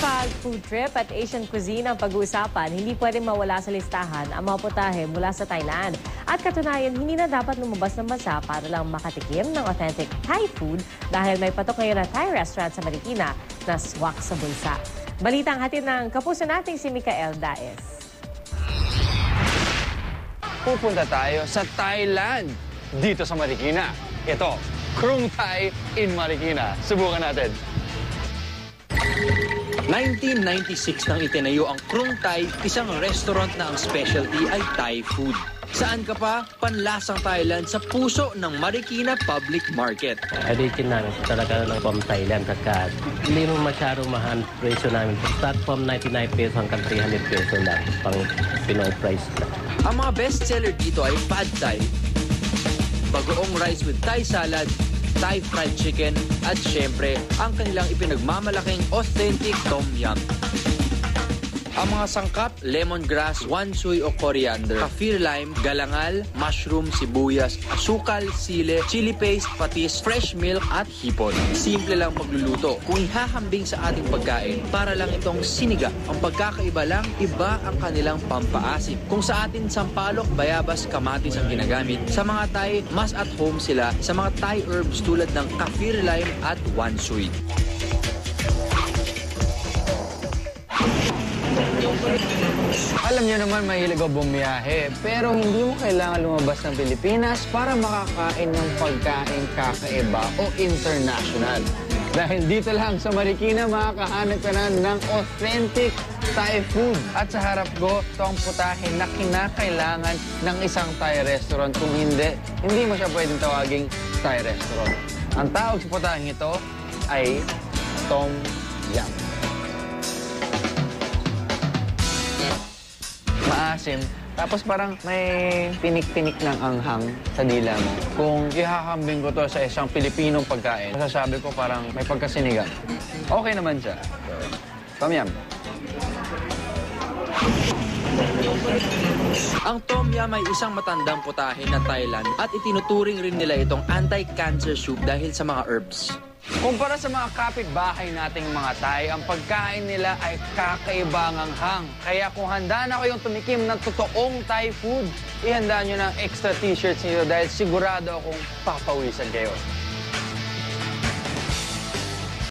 Kapag food trip at Asian cuisine ang pag-uusapan, hindi pwedeng mawala sa listahan ang mga putahe mula sa Thailand. At katunayan, hindi na dapat lumabas ng bansa para lang makatikim ng authentic Thai food dahil may patok ngayon na Thai restaurant sa Marikina na swak sa bulsa. Balitang hatid ng kapuso nating si Mikael Daes. Pupunta tayo sa Thailand, dito sa Marikina. Ito, Krung Thai in Marikina. Subukan natin. 1996 nang itinayo ang Krung Thai, isang restaurant na ang specialty ay Thai food. Saan ka pa? Panlasang Thailand sa puso ng Marikina Public Market. Origin namin talaga ng from Thailand at hindi mo masyadong mahal presyo namin. Start from 99 pesos hanggang 300 pesos lang pang Pinoy price. Ang mga best seller dito ay Pad Thai, bagoong rice with Thai salad, Thai fried chicken, at syempre, ang kanilang ipinagmamalaking authentic Tom Yum. Ang mga sangkap, lemongrass, wansui o coriander, kaffir lime, galangal, mushroom, sibuyas, asukal, sile, chili paste, patis, fresh milk at hipon. Simple lang pagluluto. Kung ihahambing sa ating pagkain, para lang itong siniga. Ang pagkakaiba lang, iba ang kanilang pampaasim. Kung sa atin sampalok, bayabas, kamatis ang ginagamit, sa mga Thai, mas at home sila sa mga Thai herbs tulad ng kaffir lime at wansui. Alam niyo naman, mahilig ako bumiyahe, pero hindi mo kailangan lumabas ng Pilipinas para makakain ng pagkain kakaiba o international. Dahil dito lang sa Marikina, makakahanap ka na ng authentic Thai food. At sa harap ko, ito ang putahe na kinakailangan ng isang Thai restaurant. Kung hindi mo siya pwedeng tawaging Thai restaurant. Ang tawag sa putaheng ito ay Tom Yum. Maasim, tapos parang may tinik-tinik ng anghang sa dila mo. Kung ihahambing ko to sa isang Pilipinong pagkain, masasabi ko parang may pagkasinigang. Okay naman siya. So, Tom Yum. Ang Tom Yum ay isang matandang putahe na Thailand at itinuturing rin nila itong anti-cancer soup dahil sa mga herbs. Kumpara sa mga kapitbahay nating mga Thai, ang pagkain nila ay kakaibang anghang. Kaya kung handa na kayong tumikim ng totoong Thai food, ihanda nyo ng extra t-shirts nyo dahil sigurado akong papawisan kayo.